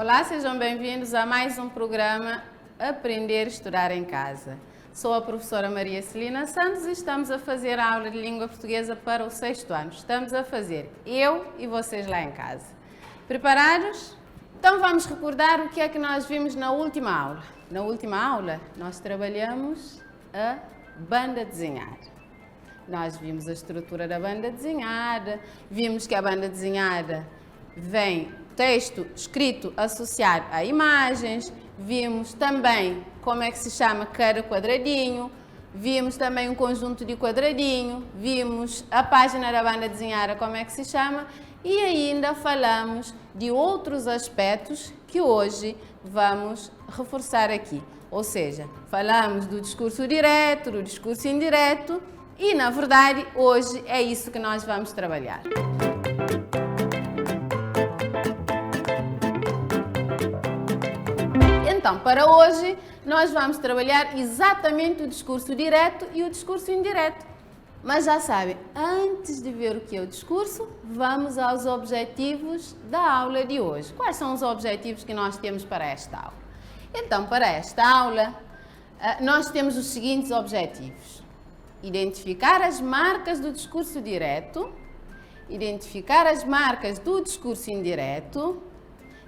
Olá, sejam bem-vindos a mais um programa Aprender e Estudar em Casa. Sou a professora Maria Celina Santos e estamos a fazer a aula de língua portuguesa para o 6º ano. Estamos a fazer eu e vocês lá em casa. Preparados? Então vamos recordar o que é que nós vimos na última aula. Na última aula, nós trabalhamos a banda desenhada. Nós vimos a estrutura da banda desenhada, vimos que a banda desenhada vem texto escrito associado a imagens, vimos também como é que se chama cada quadradinho, vimos também um conjunto de quadradinho, vimos a página da banda desenhada como é que se chama e ainda falamos de outros aspectos que hoje vamos reforçar aqui. Ou seja, falamos do discurso direto, do discurso indireto e, na verdade, hoje é isso que nós vamos trabalhar. Então, para hoje, nós vamos trabalhar exatamente o discurso direto e o discurso indireto. Mas já sabem, antes de ver o que é o discurso, vamos aos objetivos da aula de hoje. Quais são os objetivos que nós temos para esta aula? Então, para esta aula, nós temos os seguintes objetivos. Identificar as marcas do discurso direto, identificar as marcas do discurso indireto,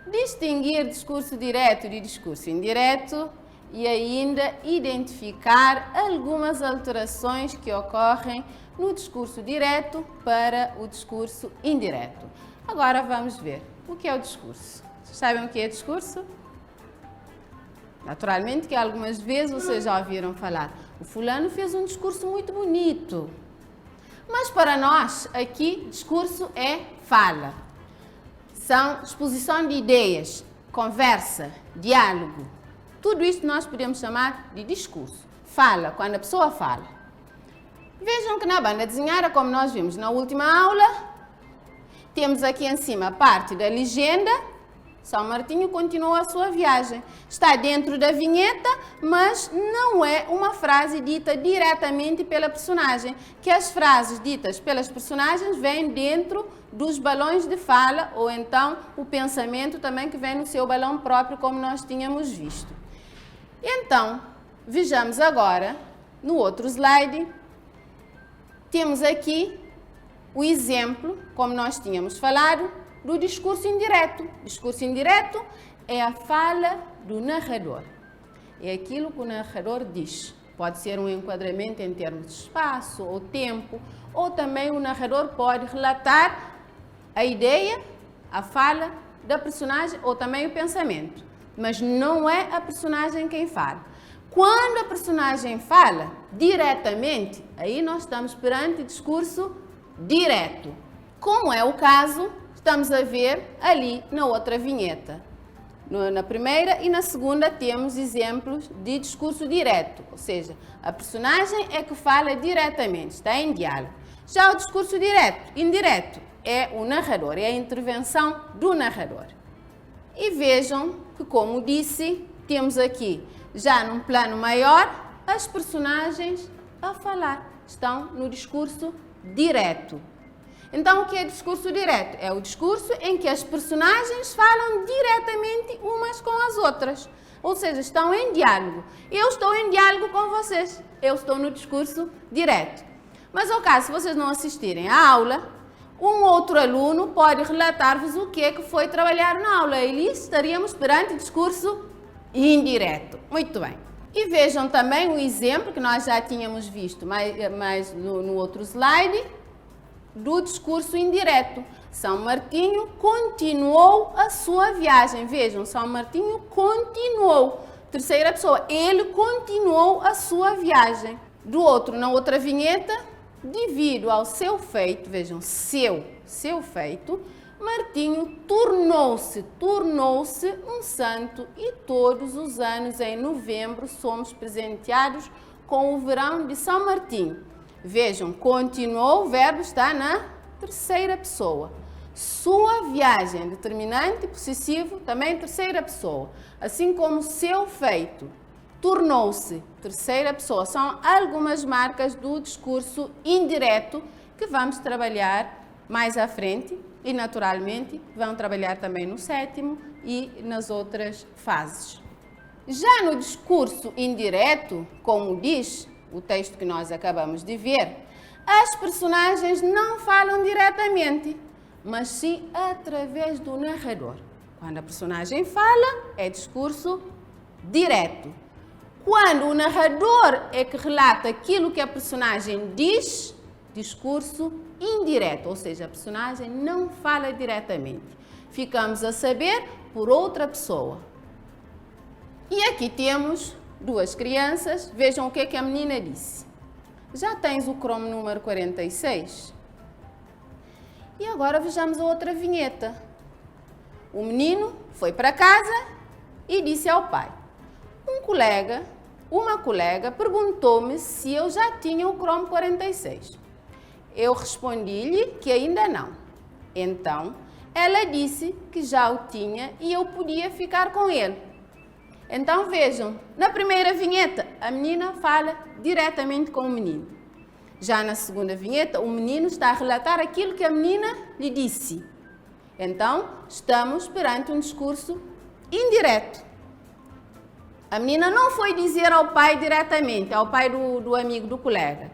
distinguir discurso direto de discurso indireto e ainda identificar algumas alterações que ocorrem no discurso direto para o discurso indireto. Agora vamos ver o que é o discurso. Vocês sabem o que é discurso? Naturalmente que algumas vezes vocês já ouviram falar, o fulano fez um discurso muito bonito. Mas para nós aqui, discurso é fala. São exposição de ideias, conversa, diálogo. Tudo isto nós podemos chamar de discurso. Fala, quando a pessoa fala. Vejam que na banda desenhada, como nós vimos na última aula, temos aqui em cima a parte da legenda. São Martinho continuou a sua viagem. Está dentro da vinheta, mas não é uma frase dita diretamente pela personagem, que as frases ditas pelas personagens vêm dentro dos balões de fala, ou então o pensamento também que vem no seu balão próprio, como nós tínhamos visto. Então, vejamos agora, no outro slide, temos aqui o exemplo, como nós tínhamos falado, do discurso indireto. Discurso indireto é a fala do narrador. É aquilo que o narrador diz. Pode ser um enquadramento em termos de espaço ou tempo, ou também o narrador pode relatar a ideia, a fala da personagem ou também o pensamento. Mas não é a personagem quem fala. Quando a personagem fala diretamente, aí nós estamos perante discurso direto. Como é o caso, estamos a ver ali na outra vinheta. Na primeira e na segunda temos exemplos de discurso direto, ou seja, a personagem é que fala diretamente, está em diálogo. Já o discurso indireto, é o narrador, é a intervenção do narrador. E vejam que, como disse, temos aqui, já num plano maior, as personagens a falar, estão no discurso direto. Então, o que é discurso direto? É o discurso em que as personagens falam diretamente umas com as outras. Ou seja, estão em diálogo. Eu estou em diálogo com vocês. Eu estou no discurso direto. Mas, ao caso, se vocês não assistirem à aula, um outro aluno pode relatar-vos o que é que foi trabalhar na aula. E estaríamos perante discurso indireto. Muito bem. E vejam também o exemplo que nós já tínhamos visto mais no outro slide, do discurso indireto. São Martinho continuou a sua viagem. Vejam, São Martinho continuou. Terceira pessoa, ele continuou a sua viagem. Do outro, na outra vinheta, devido ao seu feito, vejam, seu feito, Martinho tornou-se um santo e todos os anos, em novembro, somos presenteados com o verão de São Martinho. Vejam, continuou, o verbo está na terceira pessoa. Sua viagem, determinante, possessivo, também terceira pessoa. Assim como seu feito, tornou-se, terceira pessoa. São algumas marcas do discurso indireto que vamos trabalhar mais à frente. e, naturalmente, vão trabalhar também no 7º e nas outras fases. Já no discurso indireto, como diz o texto que nós acabamos de ver, as personagens não falam diretamente, mas sim através do narrador. Quando a personagem fala, é discurso direto. Quando o narrador é que relata aquilo que a personagem diz, discurso indireto, ou seja, a personagem não fala diretamente. Ficamos a saber por outra pessoa. E aqui temos duas crianças, vejam o que é que a menina disse. Já tens o cromo número 46? E agora vejamos a outra vinheta. O menino foi para casa e disse ao pai: uma colega perguntou-me se eu já tinha o cromo 46. Eu respondi-lhe que ainda não. Então, ela disse que já o tinha e eu podia ficar com ele. Então vejam, na primeira vinheta, a menina fala diretamente com o menino. Já na segunda vinheta, o menino está a relatar aquilo que a menina lhe disse. Então, estamos perante um discurso indireto. A menina não foi dizer ao pai diretamente, ao pai do amigo, do colega.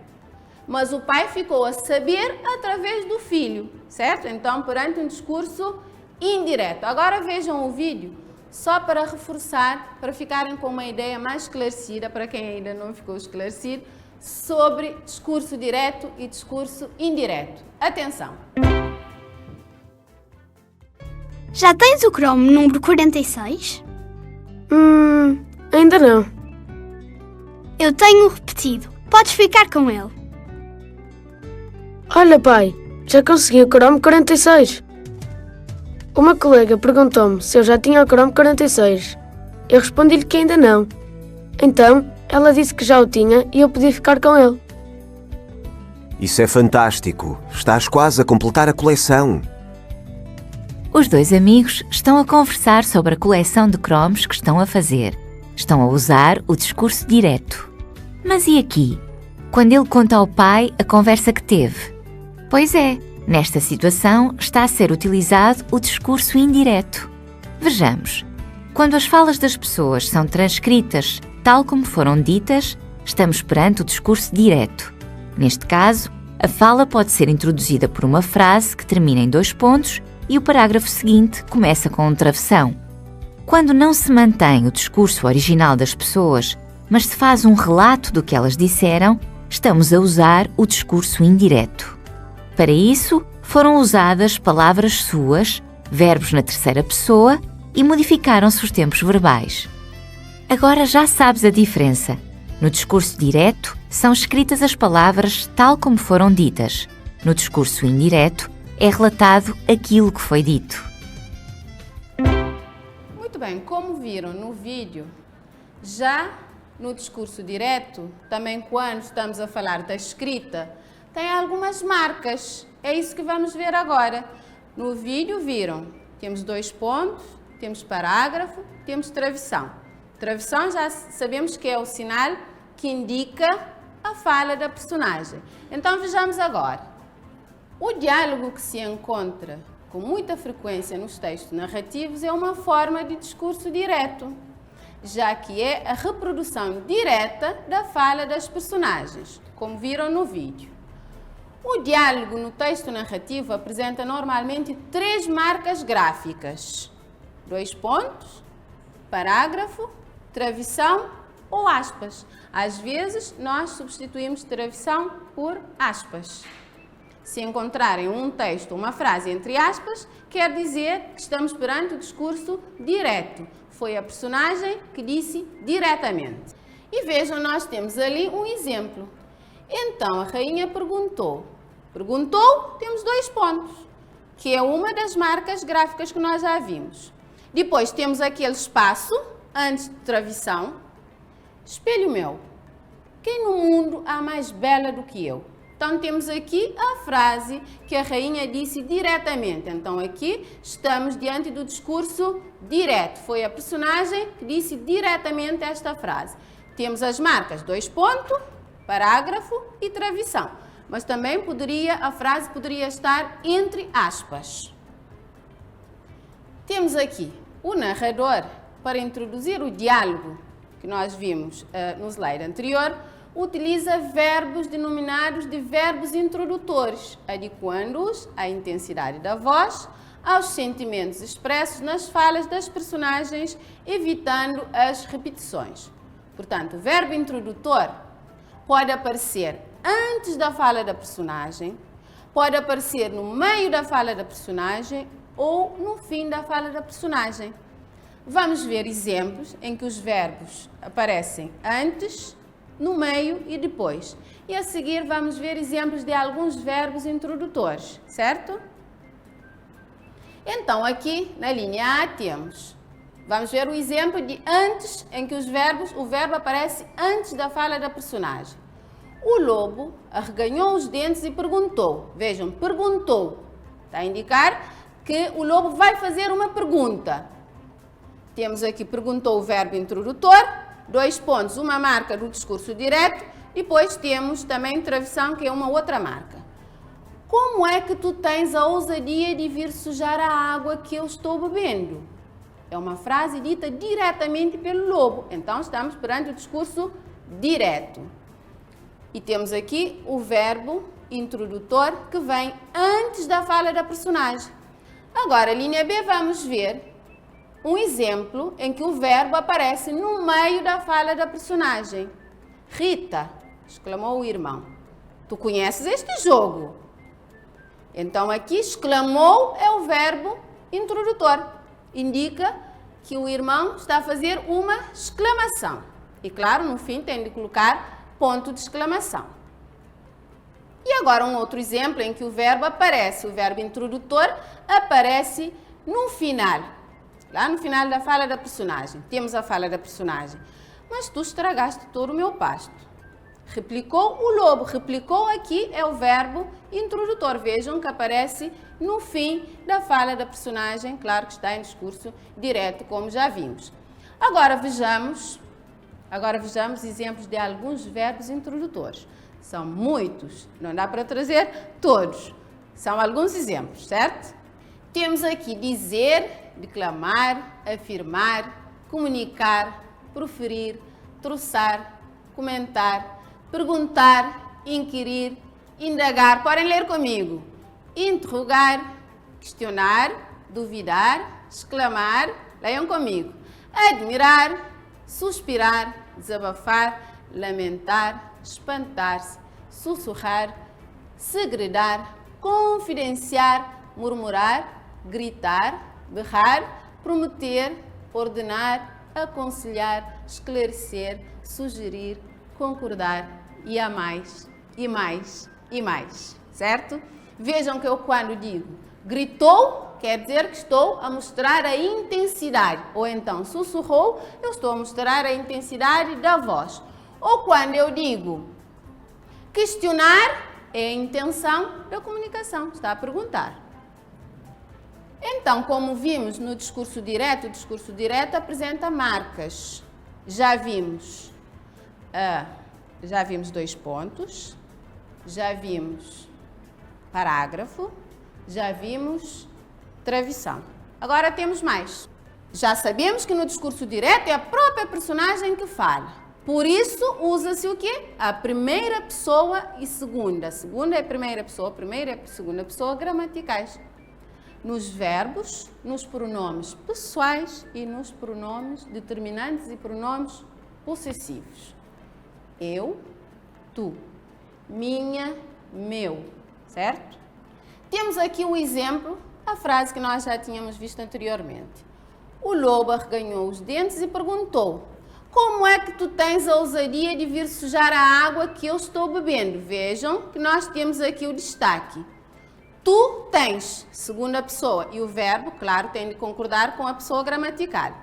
Mas o pai ficou a saber através do filho, certo? Então, perante um discurso indireto. Agora vejam o vídeo, só para reforçar, para ficarem com uma ideia mais esclarecida, para quem ainda não ficou esclarecido, sobre discurso direto e discurso indireto. Atenção! Já tens o cromo número 46? Ainda não. Eu tenho repetido. Podes ficar com ele. Olha, pai, já consegui o cromo 46. Uma colega perguntou-me se eu já tinha o cromo 46. Eu respondi-lhe que ainda não. Então, ela disse que já o tinha e eu podia ficar com ele. Isso é fantástico. Estás quase a completar a coleção. Os dois amigos estão a conversar sobre a coleção de cromos que estão a fazer. Estão a usar o discurso direto. Mas e aqui? Quando ele conta ao pai a conversa que teve? Pois é, nesta situação está a ser utilizado o discurso indireto. Vejamos. Quando as falas das pessoas são transcritas tal como foram ditas, estamos perante o discurso direto. Neste caso, a fala pode ser introduzida por uma frase que termina em 2 pontos e o parágrafo seguinte começa com um travessão. Quando não se mantém o discurso original das pessoas, mas se faz um relato do que elas disseram, estamos a usar o discurso indireto. Para isso, foram usadas palavras suas, verbos na terceira pessoa e modificaram-se os tempos verbais. Agora já sabes a diferença. No discurso direto, são escritas as palavras tal como foram ditas. No discurso indireto, é relatado aquilo que foi dito. Muito bem, como viram no vídeo, já no discurso direto, também quando estamos a falar da escrita, tem algumas marcas. É isso que vamos ver agora. No vídeo viram, temos 2 pontos, temos parágrafo, temos travessão. Travessão já sabemos que é o sinal que indica a fala da personagem. Então vejamos agora. O diálogo que se encontra com muita frequência nos textos narrativos é uma forma de discurso direto, já que é a reprodução direta da fala das personagens, como viram no vídeo. O diálogo no texto narrativo apresenta normalmente 3 marcas gráficas: 2 pontos, parágrafo, travessão ou aspas. Às vezes, nós substituímos travessão por aspas. Se encontrarem um texto ou uma frase entre aspas, quer dizer que estamos perante o discurso direto. Foi a personagem que disse diretamente. E vejam, nós temos ali um exemplo. Então, a rainha perguntou. Perguntou, temos 2 pontos, que é uma das marcas gráficas que nós já vimos. Depois temos aquele espaço, antes de travessão. Espelho meu, quem no mundo há mais bela do que eu? Então, temos aqui a frase que a rainha disse diretamente. Então, aqui estamos diante do discurso direto. Foi a personagem que disse diretamente esta frase. Temos as marcas 2 pontos, parágrafo e travessão. Mas também a frase poderia estar entre aspas. Temos aqui o narrador, para introduzir o diálogo que nós vimos no slide anterior, utiliza verbos denominados de verbos introdutores, adequando-os à intensidade da voz, aos sentimentos expressos nas falas das personagens, evitando as repetições. Portanto, o verbo introdutor pode aparecer antes da fala da personagem, pode aparecer no meio da fala da personagem ou no fim da fala da personagem. Vamos ver exemplos em que os verbos aparecem antes, no meio e depois. E a seguir vamos ver exemplos de alguns verbos introdutores, certo? Então, aqui na linha A temos, vamos ver o exemplo de antes, em que o verbo aparece antes da fala da personagem. O lobo arreganhou os dentes e perguntou. Vejam, perguntou. Está a indicar que o lobo vai fazer uma pergunta. Temos aqui, perguntou o verbo introdutor, 2 pontos, uma marca do discurso direto, depois temos também travessão, que é uma outra marca. Como é que tu tens a ousadia de vir sujar a água que eu estou bebendo? É uma frase dita diretamente pelo lobo, então estamos perante o discurso direto. E temos aqui o verbo introdutor que vem antes da fala da personagem. Agora, linha B, vamos ver um exemplo em que o verbo aparece no meio da fala da personagem. Rita, exclamou o irmão, tu conheces este jogo? Então aqui exclamou é o verbo introdutor. Indica que o irmão está a fazer uma exclamação. E claro, no fim tem de colocar ponto de exclamação. E agora um outro exemplo em que o verbo aparece, o verbo introdutor aparece no final. Lá no final da fala da personagem, temos a fala da personagem. Mas tu estragaste todo o meu pasto. Replicou o lobo. Replicou aqui é o verbo introdutor. Vejam que aparece no fim da fala da personagem. Claro que está em discurso direto, como já vimos. Agora vejamos exemplos de alguns verbos introdutores. São muitos, não dá para trazer todos. São alguns exemplos, certo? Temos aqui dizer, declamar, afirmar, comunicar, proferir, troçar, comentar, perguntar, inquirir, indagar. Podem ler comigo. Interrogar, questionar, duvidar, exclamar. Leiam comigo. Admirar, suspirar, desabafar, lamentar, espantar-se, sussurrar, segredar, confidenciar, murmurar, gritar, berrar, prometer, ordenar, aconselhar, esclarecer, sugerir, concordar e a mais, e mais, e mais, certo? Vejam que eu quando digo gritou, quer dizer que estou a mostrar a intensidade. Ou então sussurrou, eu estou a mostrar a intensidade da voz. Ou quando eu digo questionar, é a intenção da comunicação, está a perguntar. Então, como vimos no discurso direto, o discurso direto apresenta marcas. Já vimos 2 pontos, já vimos parágrafo, já vimos travessão. Agora temos mais. Já sabemos que no discurso direto é a própria personagem que fala. Por isso, usa-se o quê? A primeira pessoa e segunda. A segunda é a primeira e a segunda pessoa gramaticais. Nos verbos, nos pronomes pessoais e nos pronomes determinantes e pronomes possessivos. Eu, tu, minha, meu, certo? Temos aqui um exemplo, a frase que nós já tínhamos visto anteriormente. O lobo arreganhou os dentes e perguntou: como é que tu tens a ousadia de vir sujar a água que eu estou bebendo? Vejam que nós temos aqui o destaque. Tu tens, segunda pessoa, e o verbo, claro, tem de concordar com a pessoa gramatical.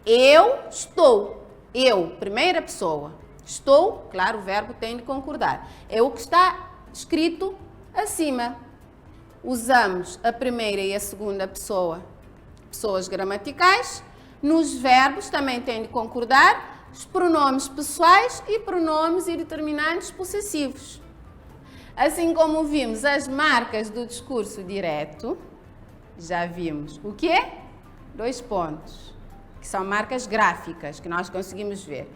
Eu estou, eu, primeira pessoa. Estou, claro, o verbo tem de concordar. É o que está escrito acima. Usamos a primeira e a segunda pessoa, pessoas gramaticais. Nos verbos também tem de concordar os pronomes pessoais e pronomes indeterminantes possessivos. Assim como vimos as marcas do discurso direto, já vimos o quê? dois pontos, que são marcas gráficas que nós conseguimos ver.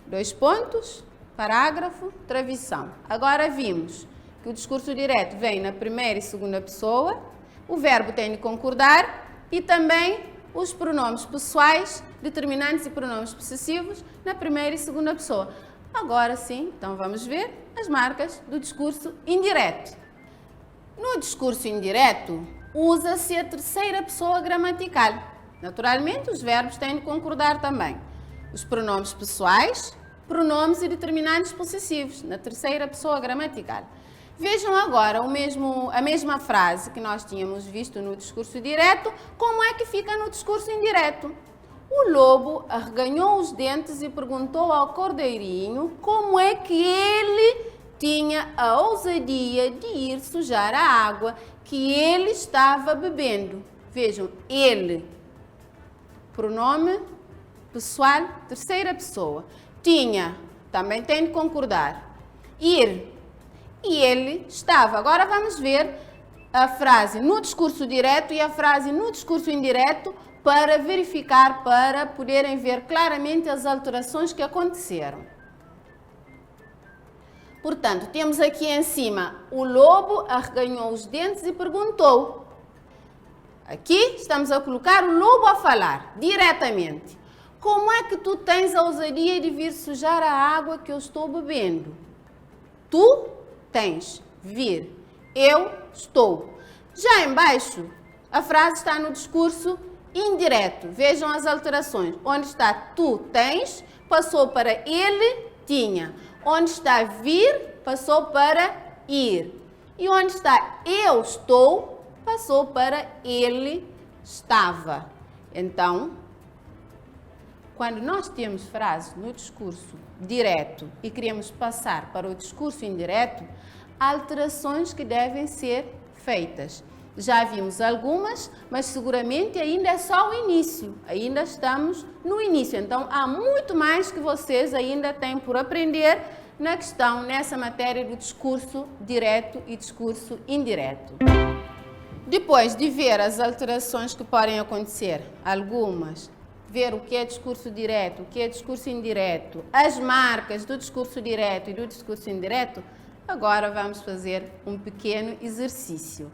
Dois pontos, parágrafo, travessão. Agora vimos que o discurso direto vem na primeira e segunda pessoa, o verbo tem de concordar e também os pronomes pessoais, determinantes e pronomes possessivos na primeira e segunda pessoa. Agora sim, então vamos ver as marcas do discurso indireto. No discurso indireto, usa-se a terceira pessoa gramatical. Naturalmente, os verbos têm de concordar também. Os pronomes pessoais, pronomes e determinantes possessivos, na terceira pessoa gramatical. Vejam agora a mesma frase que nós tínhamos visto no discurso direto, como é que fica no discurso indireto. O lobo arreganhou os dentes e perguntou ao cordeirinho como é que ele tinha a ousadia de ir sujar a água que ele estava bebendo. Vejam, ele, pronome pessoal, terceira pessoa. Tinha, também tem de concordar. Ir. E ele estava. Agora vamos ver a frase no discurso direto e a frase no discurso indireto para verificar, para poderem ver claramente as alterações que aconteceram. Portanto, temos aqui em cima, o lobo arreganhou os dentes e perguntou. Aqui estamos a colocar o lobo a falar, diretamente. Como é que tu tens a ousadia de vir sujar a água que eu estou bebendo? Tu tens, vir, eu estou. Já embaixo, a frase está no discurso indireto. Vejam as alterações. Onde está tu tens, passou para ele tinha. Onde está vir, passou para ir. E onde está eu estou, passou para ele estava. Então, quando nós temos frases no discurso direto e queremos passar para o discurso indireto, há alterações que devem ser feitas. Já vimos algumas, mas seguramente ainda é só o início. Ainda estamos no início. Então, há muito mais que vocês ainda têm por aprender nessa matéria do discurso direto e discurso indireto. Depois de ver as alterações que podem acontecer, algumas, ver o que é discurso direto, o que é discurso indireto, as marcas do discurso direto e do discurso indireto, agora vamos fazer um pequeno exercício.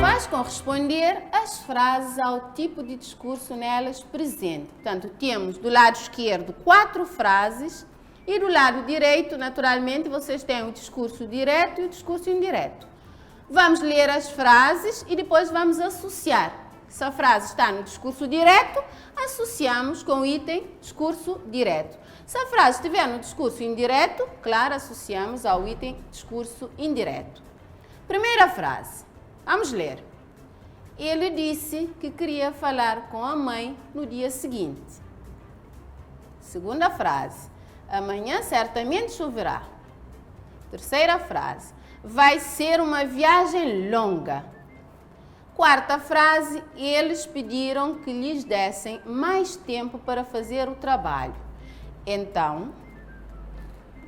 Faz corresponder as frases ao tipo de discurso nelas presente. Portanto, temos do lado esquerdo 4 frases e do lado direito, naturalmente, vocês têm o discurso direto e o discurso indireto. Vamos ler as frases e depois vamos associar. Se a frase está no discurso direto, associamos com o item discurso direto. Se a frase estiver no discurso indireto, claro, associamos ao item discurso indireto. Primeira frase. Vamos ler. Ele disse que queria falar com a mãe no dia seguinte. Segunda frase. Amanhã certamente choverá. Terceira frase. Vai ser uma viagem longa. Quarta frase, eles pediram que lhes dessem mais tempo para fazer o trabalho. Então,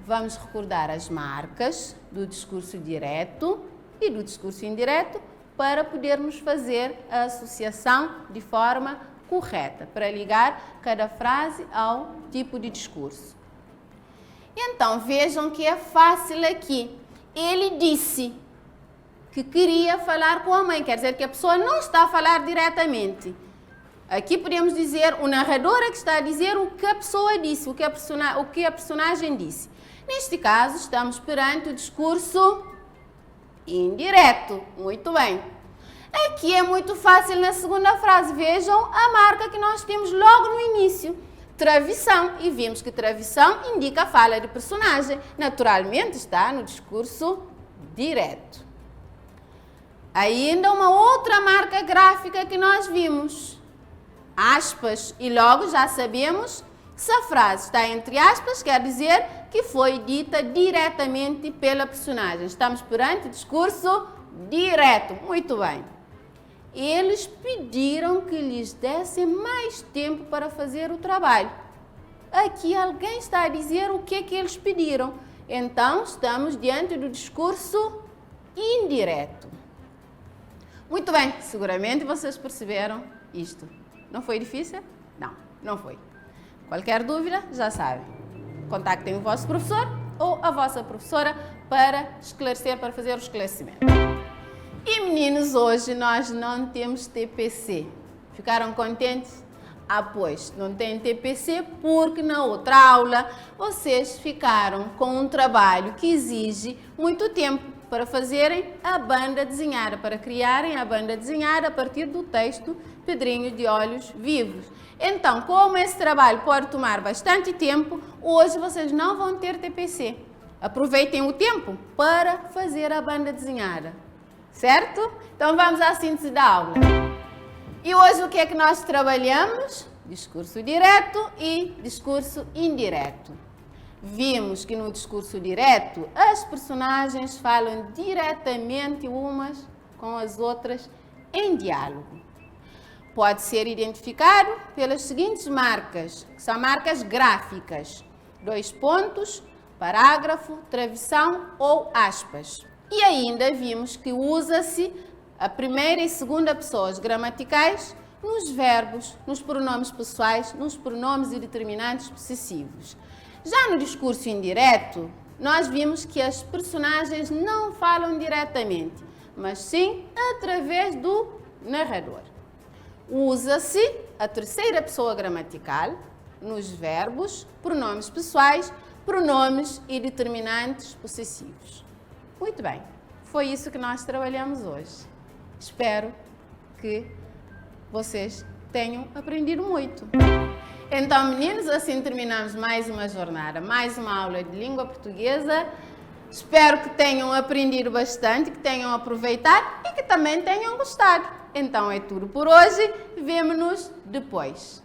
vamos recordar as marcas do discurso direto e do discurso indireto para podermos fazer a associação de forma correta, para ligar cada frase ao tipo de discurso. Então, vejam que é fácil aqui. Ele disse que queria falar com a mãe, quer dizer que a pessoa não está a falar diretamente. Aqui podemos dizer o narrador é que está a dizer o que a pessoa disse, o que a personagem disse. Neste caso, estamos perante o discurso indireto. Muito bem. Aqui é muito fácil na segunda frase. Vejam a marca que nós temos logo no início. Travessão, e vimos que travessão indica a fala de personagem. Naturalmente está no discurso direto. Ainda uma outra marca gráfica que nós vimos. Aspas, e logo já sabemos que se a frase está entre aspas, quer dizer que foi dita diretamente pela personagem. Estamos perante o discurso direto. Muito bem. Eles pediram que lhes dessem mais tempo para fazer o trabalho. Aqui alguém está a dizer o que é que eles pediram. Então, estamos diante do discurso indireto. Muito bem, seguramente vocês perceberam isto. Não foi difícil? Não, não foi. Qualquer dúvida, já sabem. Contactem o vosso professor ou a vossa professora para esclarecer, para fazer o esclarecimento. E meninos, hoje nós não temos TPC. Ficaram contentes? Ah, pois, não tem TPC porque na outra aula vocês ficaram com um trabalho que exige muito tempo para fazerem a banda desenhada, para criarem a banda desenhada a partir do texto Pedrinho de Olhos Vivos. Então, como esse trabalho pode tomar bastante tempo, hoje vocês não vão ter TPC. Aproveitem o tempo para fazer a banda desenhada, certo? Então vamos à síntese da aula. E hoje o que é que nós trabalhamos? Discurso direto e discurso indireto. Vimos que no discurso direto as personagens falam diretamente umas com as outras em diálogo. Pode ser identificado pelas seguintes marcas, que são marcas gráficas: 2 pontos, parágrafo, travessão ou aspas. E ainda vimos que usa-se a primeira e segunda pessoas gramaticais nos verbos, nos pronomes pessoais, nos pronomes indeterminados possessivos. Já no discurso indireto, nós vimos que as personagens não falam diretamente, mas sim através do narrador. Usa-se a terceira pessoa gramatical nos verbos, pronomes pessoais, pronomes indeterminantes possessivos. Muito bem, foi isso que nós trabalhamos hoje. Espero que vocês tenham aprendido muito. Então, meninos, assim terminamos mais uma jornada, mais uma aula de língua portuguesa. Espero que tenham aprendido bastante, que tenham aproveitado e que também tenham gostado. Então é tudo por hoje, vemo-nos depois.